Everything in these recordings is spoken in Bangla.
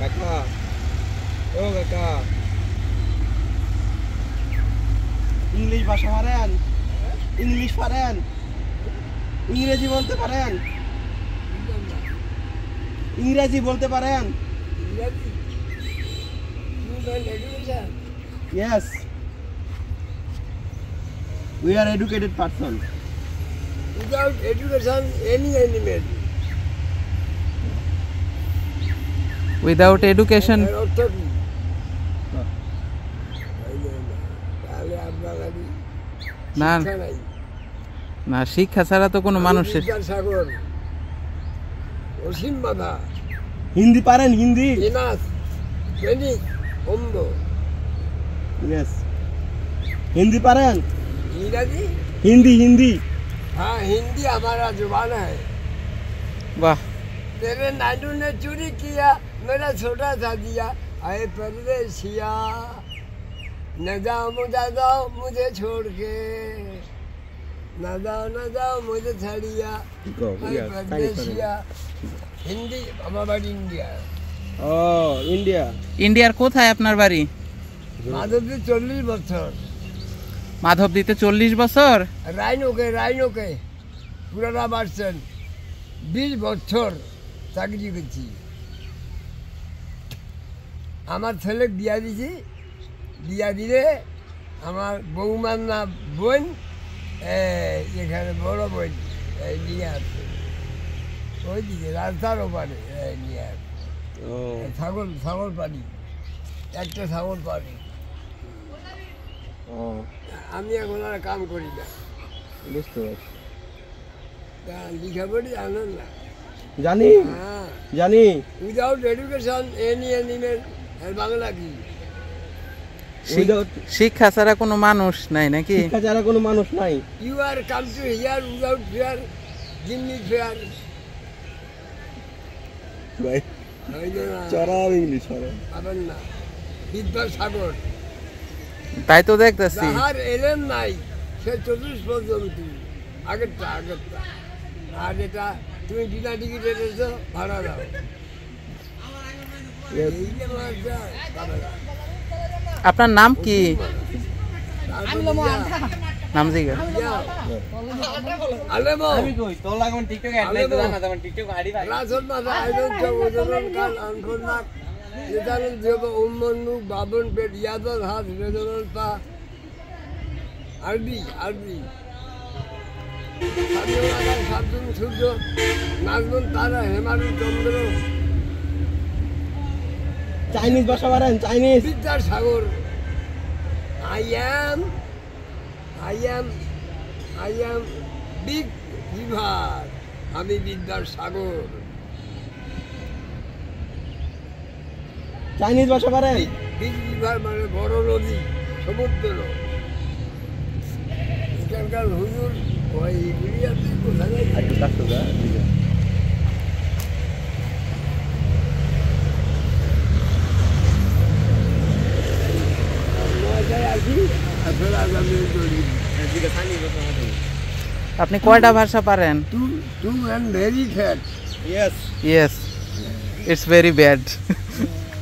কাকা ও কাকা ইংলিশ ভাষা পারেন? ইংলিশ পারেন? ইংরেজি বলতে পারেন? ইংরেজি বলতে পারেন? Yes. We are educated person. Without education, any animal. Without education, অর্থ কি? তাহলে আপনার না শিক্ষা নাই। না শিক্ষা ছাড়া তো কোনো মানুষের বিদ্যাসাগর, অসীম বাধা, হিন্দি পারেন? হিন্দি? এনাস, ফেনিক, অম্ব, Yes. हिंदी पारेन? इंग्रजी? हिंदी हिंदी हाँ, हिंदी हमारा जुबान है। বাহ तेरे नानू ने चोरी किया, मेरा छोटा सा दिया, आए परदेसिया, न जाओ मुझे छोड़ के, न जाओ मुझे छड़िया, आए परदेसिया। हिंदी हमारा इंडिया। Oh, India. ইন্ডিয়ার কোথায় আপনার বাড়ি? মাধবদী 40 বছর। মাধবদীতে 40 বছর? রাইনোকে পুরানা বাড়ছেন 20 বছর চাকরি করছি। আমার ছেলে বিয়া দিছি, বিয়া দিলে আমার বৌমার না বোন এখানে বড় বোন নিয়ে আসছে ওইদিকে রাস্তার ওপারে নিয়ে আসছে। Oh. ছাগল পানি, একটা ছাগল পানি। Oh. আমি এখন আর কাম করি না, বুঝতে পারছি। লিখা পড়ি জানেন না? জানি হ্যাঁ, জানি। Without education any animal, Bangla কি? Without শিক্ষা ছাড়া কোনো মানুষ নাই নাকি? শিক্ষা ছাড়া কোনো মানুষ নাই। You are come to here without fare, give me fare. ভাই চড়াও ইংলিশ হবে। পাবেন না। বিদ্যাসাগর তাই তো দেখতেছি। যাহার এলেন নাই সে 24 পর্যন্ত আগেরটা। আর এটা তুমি বিনা টিকিটে এসেছো, ভাড়া দাও। এই যে মাঝটা, পাবে না। আপনার নাম কি? তারপরে নাম জিজ্ঞেস। আলেমো আমি কই তোর লাগাম টিকটক অ্যাড নাই তো জানা তেমন টিকটক আইডি ভাই। রাসল মাথা আইরন জগদরন কাল আনফরনাক ইদারন দেব উম্মনু বাবন পেট ইয়াদর হাত রেদরন পা। আরবি সামিউল আকাশ সাবজুন সূর্য নাজমুন তারা হেমারুন চন্দ্র। চাইনিজ ভাষা পারেন? Chinese? Vidyasagar I am big river. আমি বিদ্যাসাগর। চাইনিজ ভাষা পারেন? বিগ রিভার মানে বড় নদী, সমুদ্র। এখানকার হুজুর ওই গুলিয়াতে কোথায় একটু কাছে যা দিকে। নয়টায় আসি, আসলে আগামী চলি। এদিকে চাইনিজ ভাষা পারেন? আপনি কয়টা ভাষা পারেন? Two and very fat. Yes. Yes, it's very bad.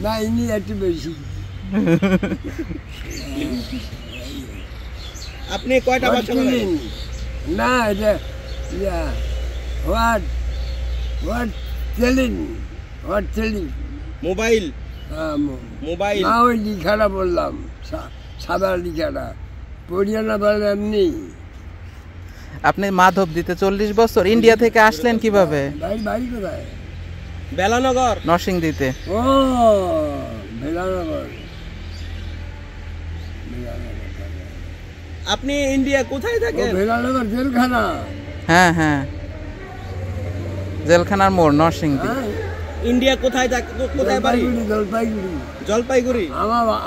না, ইনি একটু বেশি। আপনি কয়টা ভাষা পারেন? না, এটা হোয়াট টেলিং। মোবাইল মোবাইল না, ওই লিখাটা বললাম, সাদা লিখাটা পড়িয়া না পারলে এমনি। আপনি মাধবদীতে 40 বছর, ইন্ডিয়া থেকে আসলেন কিভাবে? বাড়ি কোথায়? বেলানগর নরসিংদীতে। ও বেলানগর। আপনি ইন্ডিয়া কোথায় থাকেন? বেলানগর জেলখানা। হ্যাঁ, জেলখানার মোড়, নরসিংদী। হ্যাঁ, ইন্ডিয়া কোথায় কোথায় বাড়ি? জলপাইগুড়ি। জলপাইগুড়ি।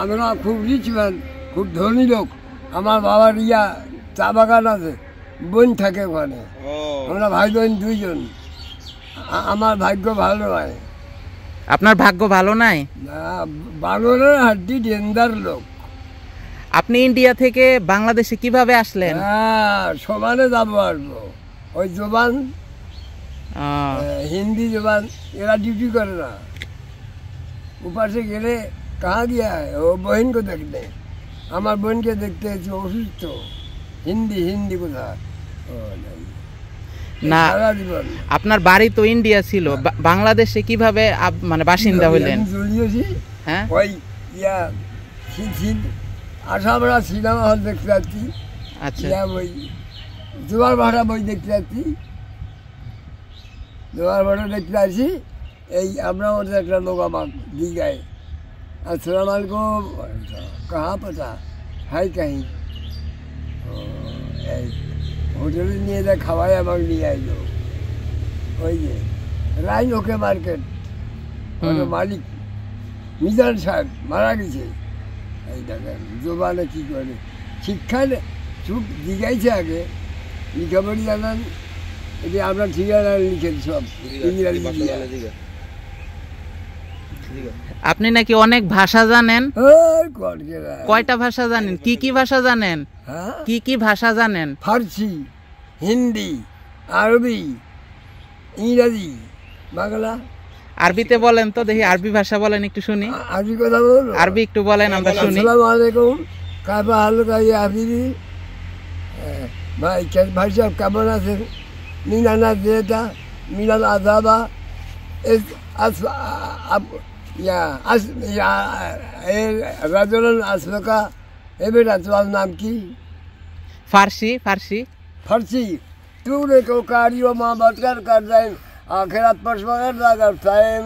আমরা খুব রিচ ম্যান, খুব ধনী লোক। আমার বাবার চা বাগান আছে, বোন থাকে ওখানে। আমরা ভাই বোন 2 জন। আমার ভাগ্য ভালো নয়। আপনার ভাগ্য ভালো নাই? না, বানরের হাড্ডি ডেঞ্জার লোক। আপনি ইন্ডিয়া থেকে বাংলাদেশে কিভাবে আসলেন? হ্যাঁ, সমানে যাবো আসবো। ওই জবান, হিন্দি জবান, এরা ডিউটি করে না। उपासे गेले कहाँ गया है वो बहन को देखने हमार बहन के देखते जो অসুস্থ হিন্দি হিন্দি কোথা ও না সারা জীবন আপনার বাড়ি তো ইন্ডিয়া ছিল, বাংলাদেশে কিভাবে মানে বাসিন্দা হইলেন? জড়িয়েছি হ্যাঁ ওই ইয়া আশাবেলা সিনেমা হল দেখতে যাচ্ছি, আচ্ছা ইয়া ওই জোয়ার ভাড়া বই দেখতে যাচ্ছি, জোয়ার ভাড়া দেখতে আসি। এই আমরা ওদের একটা লোক আমার দীঘায় আসসালাম আলাইকুম कहाँ पता है कहीं হোটেলে নিয়ে যা খাওয়াই আমাকে নিয়ে আইলো ওই যে রাইন ওকে মার্কেট মালিক মিজান সাহেব মারা গেছে। এই দেখেন জোবানে কী করে শিক্ষা চুপ দিঘাইছে আগে লিখাপড়ি জানান এটি আমরা ঠিকানা লিখেন সব ইংরাজি দিয়ে। আপনি নাকি অনেক ভাষা জানেন, ওই কটকেরা। কয়টা ভাষা জানেন? কি কি ভাষা জানেন? হ্যাঁ কি কি ভাষা জানেন? ফার্সি, হিন্দি, আরবি, ইংরাজি, বাংলা। আরবিতে বলেন তো দেখি, আরবি ভাষা বলেন একটু শুনি। আরবি কথা বলবো? আরবি একটু বলেন আমরা শুনি। আসসালামু আলাইকুম কাবা হালুকা ইয়া হাবিবি ভাই ভাই সাহেব কেমন আছেন? মিনানা দেতা মিনাল আজাবা রাজুলান আসফাকা এ বেটা তোমার নাম কি? ফার্সি ফার্সি ফার্সি तूने को कार्यो मोहब्बत कर जाए आखिरत पशवान जाकर टाइम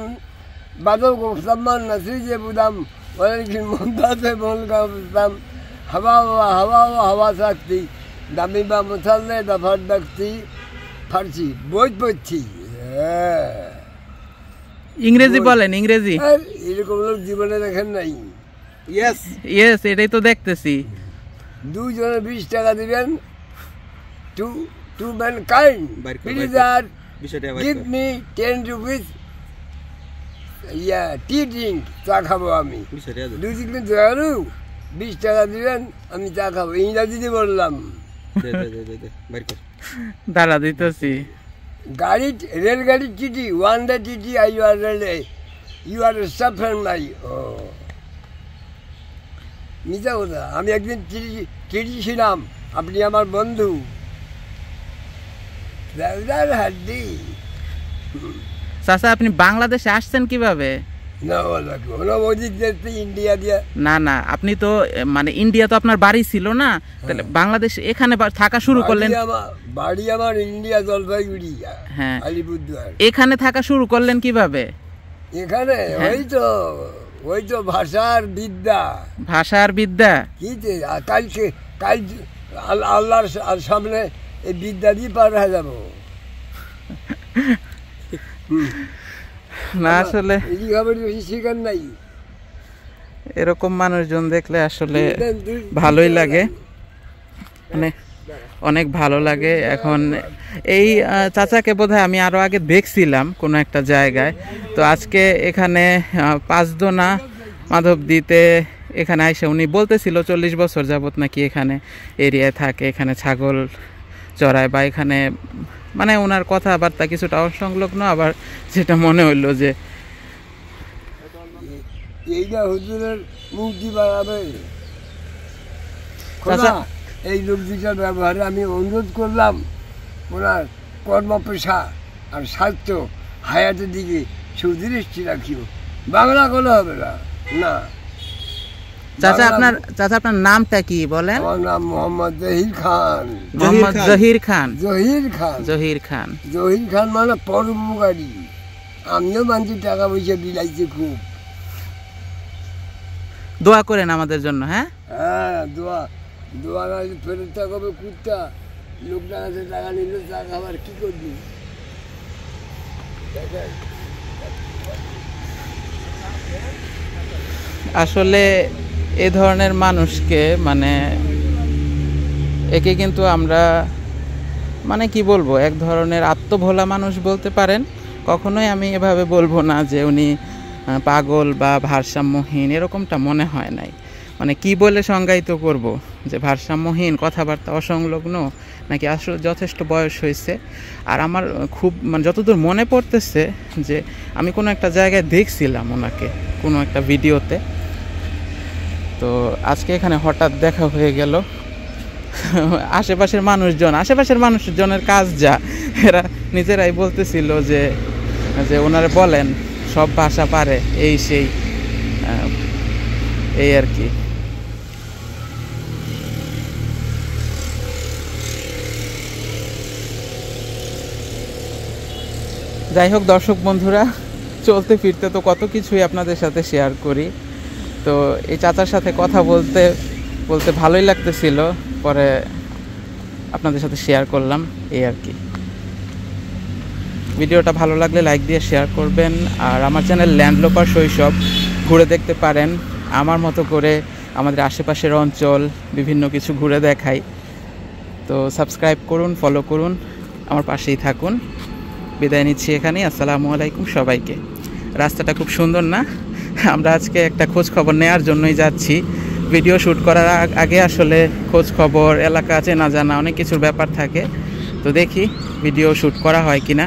बादल को सम्मान नसीजे बुदम वलिकिन मुद्दा से बोल का दम हवा हवा सकती दमी बा मुसल्ले दफर दक्ती फारसी बोझ बोझी ইংরেজি বলেন, ইংরেজি। এরকম লোক জীবনে দেখেন নাই। ইয়েস ইয়েস এটাই তো দেখতেছি। দুজনে 20 টাকা দিবেন টু ম্যানকাইন্ড প্লিজ আর give me 10 rupees yeah tea drink চা খাবো আমি। দুই দিন ধরু 20 টাকা দিবেন আমি চা খাবো। ইংরাজিতে বললাম দাঁড়া দিতেছি। গাড়ি রেলগাড়ির TT one day TT I you are রেলে ইউ আর সাফার মাই ও মিথ্যা কথা। আমি একদিন টিটি ছিলাম, আপনি আমার বন্ধু। হাড্ডি চাচা আপনি বাংলাদেশে আসছেন কিভাবে? ইন্ডিয়া দিয়া না না আপনি তো মানে ইন্ডিয়া তো আপনার বাড়ি ছিল না, তাহলে বাংলাদেশ এখানে থাকা শুরু করলেন? বাড়ি আমার ইন্ডিয়া জলপাইগুড়ি, হ্যাঁ আলিপুরদুয়ার। এখানে থাকা শুরু করলেন কিভাবে? এখানে ওই তো ভাষার বিদ্যা। ভাষার বিদ্যা কি কাল আল্লাহর সামনে এই বিদ্যা দিয়ে পার হয়ে যাবো। না আসলে শিকার নাই। এরকম মানুষজন দেখলে আসলে ভালোই লাগে, মানে অনেক ভালো লাগে। এখন এই চাচাকে বোধহয় আমি আরো আগে দেখছিলাম কোনো একটা জায়গায়, তো আজকে এখানে পাঁচদোনা মাধবদীতে এখানে আইসা উনি বলতেছিল 40 বছর যাবত নাকি এখানে এরিয়ায় থাকে, এখানে ছাগল চড়ায় বা এখানে মানে ওনার কথাবার্তা কিছুটা অসংলগ্ন, আবার যেটা মনে হইলো যে এইটা হুজুরের মুক্তি বাড়াবে। এই লোক দুটার ব্যবহারে আমি অনুরোধ করলাম ওনার কর্ম পেশা আর স্বাস্থ্য হায়াতের দিকে সুদৃষ্টি রাখিও। বাংলা কোনো হবে না। চাচা আপনার নামটা কি বলেন? আমার নাম মোহাম্মদ জহির খান। মোহাম্মদ জহির খান। জহির খান মানে পরোপকারী। আমিও মানুষের টাকা পয়সা বিলাইছি খুব। দোয়া করেন আমাদের জন্য। হ্যাঁ দোয়া না ফেরত টাকা কুত্তা লোকটা কাছে টাকা নিলে চা খাবার কি করবি? আসলে এ ধরনের মানুষকে মানে একে কিন্তু আমরা মানে কি বলবো, এক ধরনের আত্মভোলা মানুষ বলতে পারেন। কখনোই আমি এভাবে বলবো না যে উনি পাগল বা ভারসাম্যহীন, এরকমটা মনে হয় নাই। মানে কি বলে সংজ্ঞায়িত করব, যে ভারসাম্যহীন, কথাবার্তা অসংলগ্ন, নাকি আসলে যথেষ্ট বয়স হয়েছে। আর আমার খুব মানে যতদূর মনে পড়তেছে যে আমি কোনো একটা জায়গায় দেখছিলাম ওনাকে, কোনো একটা ভিডিওতে। তো আজকে এখানে হঠাৎ দেখা হয়ে গেল। আশেপাশের মানুষজনের কাজ যা, এরা নিজেরাই বলতেছিল যে ওনারা বলেন সব ভাষা পারে, এই সেই এই আর কি। যাই হোক দর্শক বন্ধুরা, চলতে ফিরতে তো কত কিছুই আপনাদের সাথে শেয়ার করি। তো এই চাচার সাথে কথা বলতে বলতে ভালোই লাগতেছিল, পরে আপনাদের সাথে শেয়ার করলাম, এই আর কি। ভিডিওটা ভালো লাগলে লাইক দিয়ে শেয়ার করবেন। আর আমার চ্যানেল ল্যান্ডলোপার শৈশব ঘুরে দেখতে পারেন। আমার মতো করে আমাদের আশেপাশের অঞ্চল বিভিন্ন কিছু ঘুরে দেখাই। তো সাবস্ক্রাইব করুন, ফলো করুন, আমার পাশেই থাকুন। বিদায় নিচ্ছি এখানেই। আসসালামু আলাইকুম সবাইকে। রাস্তাটা খুব সুন্দর না? আমরা আজকে একটা খোঁজ খবর নেওয়ার জন্যই যাচ্ছি। ভিডিও শ্যুট করার আগে আসলে খোঁজ খবর, এলাকা চেনা জানা অনেক কিছুর ব্যাপার থাকে। তো দেখি ভিডিও শ্যুট করা হয় কিনা।